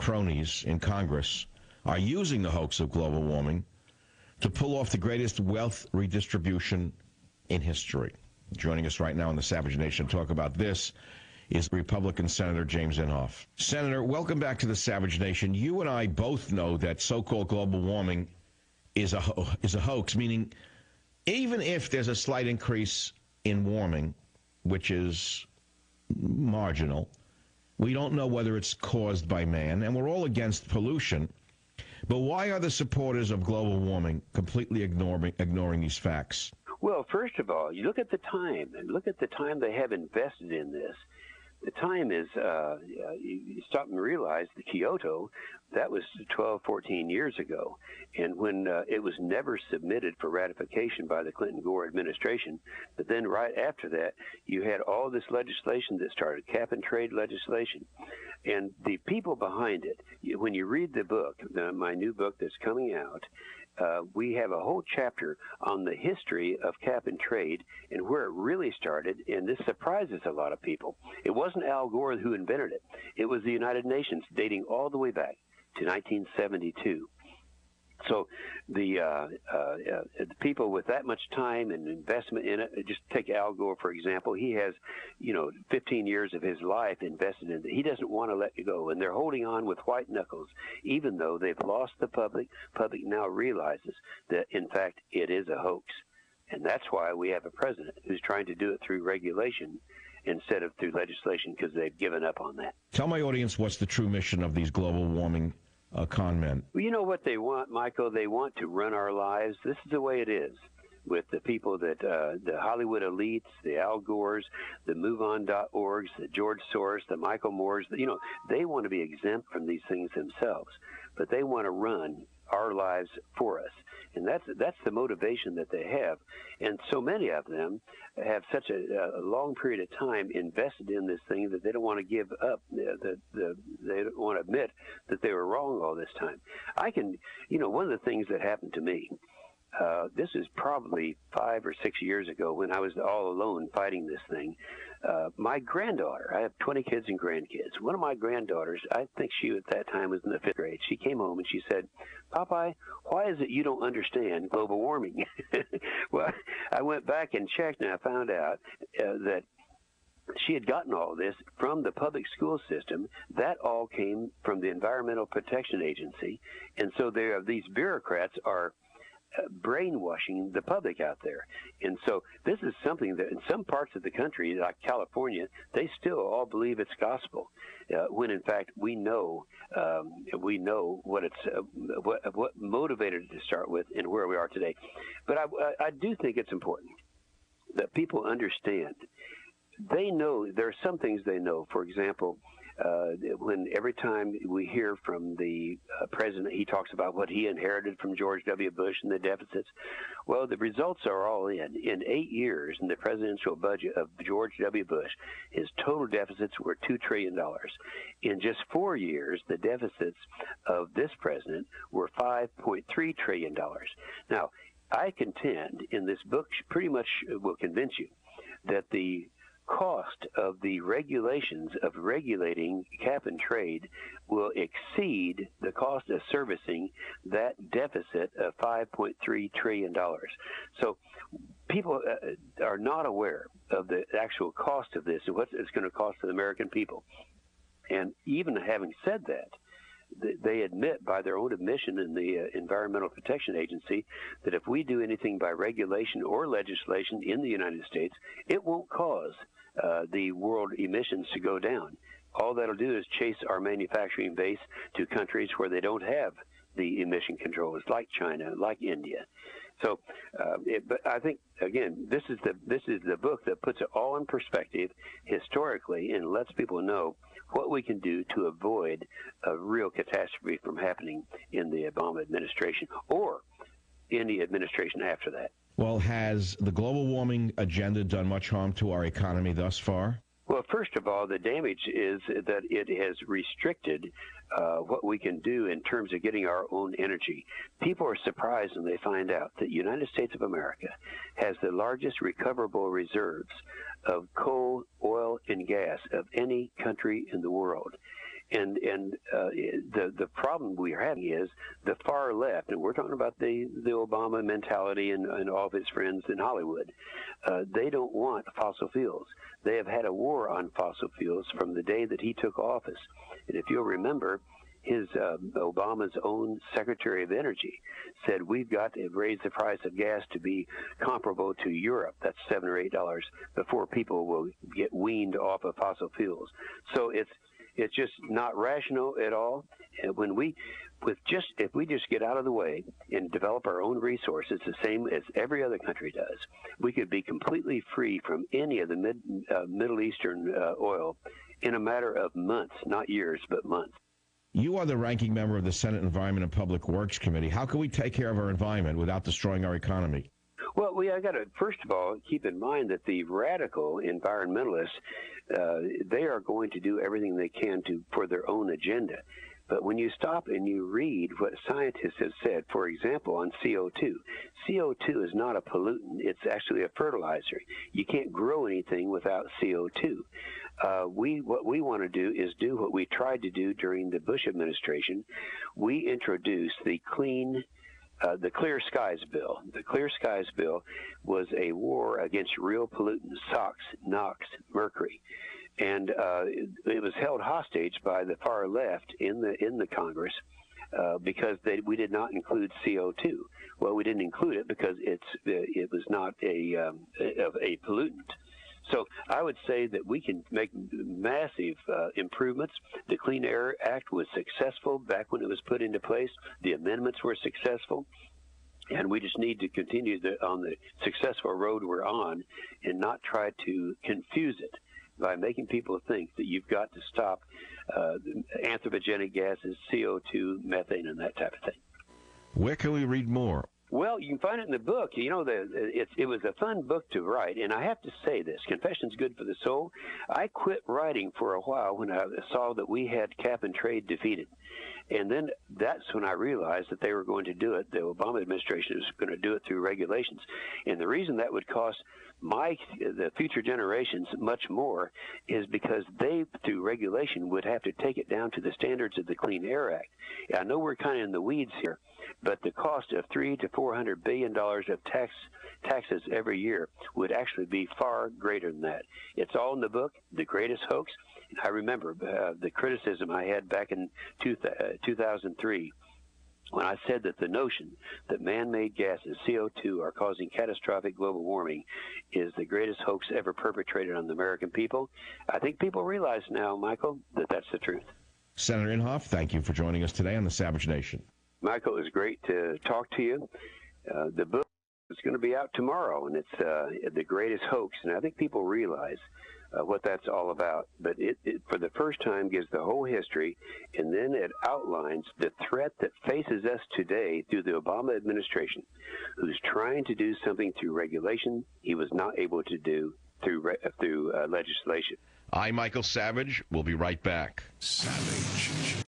cronies in Congress are using the hoax of global warming to pull off the greatest wealth redistribution in history. Joining us right now in the Savage Nation to talk about this is Republican Senator James Inhofe. Senator, welcome back to the Savage Nation. You and I both know that so-called global warming is a hoax, meaning even if there's a slight increase in warming, which is marginal, we don't know whether it's caused by man, and we're all against pollution. But why are the supporters of global warming completely ignoring these facts? Well, first of all, you look at the time, and look at the time they have invested in this. The time is, you stop and realize the Kyoto, that was 12, 14 years ago. And when it was never submitted for ratification by the Clinton-Gore administration, but then right after that, you had all this legislation that started, cap-and-trade legislation. And the people behind it, when you read the book, my new book that's coming out, we have a whole chapter on the history of cap and trade and where it really started, and this surprises a lot of people. It wasn't Al Gore who invented it. It was the United Nations, dating all the way back to 1972. So the people with that much time and investment in it, just take Al Gore, for example. He has, 15 years of his life invested in it. He doesn't want to let it go, and they're holding on with white knuckles, even though they've lost the public. Public now realizes that, in fact, it is a hoax. And that's why we have a president who's trying to do it through regulation instead of through legislation, because they've given up on that. Tell my audience what's the true mission of these global warming con men. Well, you know what they want, Michael? They want to run our lives. This is the way it is with the people that, the Hollywood elites, the Al Gores, the MoveOn.orgs, the George Soros, the Michael Moores. They want to be exempt from these things themselves, but they want to run our lives for us. And that's the motivation that they have. And so many of them have such a long period of time invested in this thing that they don't want to give up. They don't want to admit that they were wrong all this time. One of the things that happened to me, this is probably 5 or 6 years ago when I was all alone fighting this thing. My granddaughter, I have 20 kids and grandkids. One of my granddaughters, I think she at that time was in the 5th grade. She came home and she said, "Popeye, why is it you don't understand global warming?" Well, I went back and checked, and I found out that she had gotten all this from the public school system. That all came from the Environmental Protection Agency. And so these bureaucrats are brainwashing the public out there. And so this is something that in some parts of the country, like California, they still all believe it's gospel, when in fact we know what motivated it to start with and where we are today. But I do think it's important that people understand. They know there are some things they know. For example, when every time we hear from the president, he talks about what he inherited from George W. Bush and the deficits. Well, the results are all in. In 8 years, in the presidential budget of George W. Bush, his total deficits were $2 trillion. In just 4 years, the deficits of this president were $5.3 trillion. Now, I contend in this book pretty much will convince you that the cost of the regulations of regulating cap and trade will exceed the cost of servicing that deficit of $5.3 trillion. So people are not aware of the actual cost of this and what it's going to cost the American people. And even having said that, they admit by their own admission in the Environmental Protection Agency that if we do anything by regulation or legislation in the United States, it won't cause the world emissions to go down. All that'll do is chase our manufacturing base to countries where they don't have the emission controls, like China, like India. So, but I think again, this is the book that puts it all in perspective historically and lets people know what we can do to avoid a real catastrophe from happening in the Obama administration or any administration after that. Well, has the global warming agenda done much harm to our economy thus far? Well, first of all, the damage is that it has restricted what we can do in terms of getting our own energy. People are surprised when they find out that the United States of America has the largest recoverable reserves of coal, oil, and gas of any country in the world. And the problem we're having is the far left, and we're talking about the Obama mentality and all of his friends in Hollywood. They don't want fossil fuels. They have had a war on fossil fuels from the day that he took office. And if you'll remember, his Obama's own Secretary of Energy said we've got to raise the price of gas to be comparable to Europe. That's $7 or $8 before people will get weaned off of fossil fuels. So it's just not rational at all. And if we just get out of the way and develop our own resources, the same as every other country does, we could be completely free from any of the Middle Eastern oil in a matter of months, not years, but months. You are the ranking member of the Senate Environment and Public Works Committee. How can we take care of our environment without destroying our economy? Well, I got to, first of all, keep in mind that the radical environmentalists, they are going to do everything they can for their own agenda. But when you stop and you read what scientists have said, for example, on CO2, CO2 is not a pollutant. It's actually a fertilizer. You can't grow anything without CO2. What we want to do is do what we tried to do during the Bush administration. We introduced the Clear Skies Bill. The Clear Skies Bill was a war against real pollutants, SOx, NOx, mercury. And it was held hostage by the far left in the Congress because we did not include CO2. Well, we didn't include it because it was not a pollutant. So I would say that we can make massive improvements. The Clean Air Act was successful back when it was put into place. The amendments were successful. And we just need to continue on the successful road we're on and not try to confuse it by making people think that you've got to stop anthropogenic gases, CO2, methane, and that type of thing. Where can we read more? Well, you can find it in the book. You know, it was a fun book to write, and I have to say this, Confession's Good for the Soul. I quit writing for a while when I saw that we had cap and trade defeated. And then that's when I realized that they were going to do it. The Obama administration was going to do it through regulations. And the reason that would cost the future generations much more is because they, through regulation, would have to take it down to the standards of the Clean Air Act. I know we're kind of in the weeds here, but the cost of $300 to $400 billion of taxes every year would actually be far greater than that. It's all in the book, The Greatest Hoax. And I remember the criticism I had back in 2003 when I said that the notion that man-made gases, CO2, are causing catastrophic global warming is the greatest hoax ever perpetrated on the American people. I think people realize now, Michael, that that's the truth. Senator Inhofe, thank you for joining us today on the Savage Nation. Michael, it was great to talk to you. The book is going to be out tomorrow, and it's The Greatest Hoax, and I think people realize what that's all about. But it, for the first time, gives the whole history, and then it outlines the threat that faces us today through the Obama administration, who's trying to do something through regulation he was not able to do through legislation. I'm Michael Savage. We'll be right back. Savage.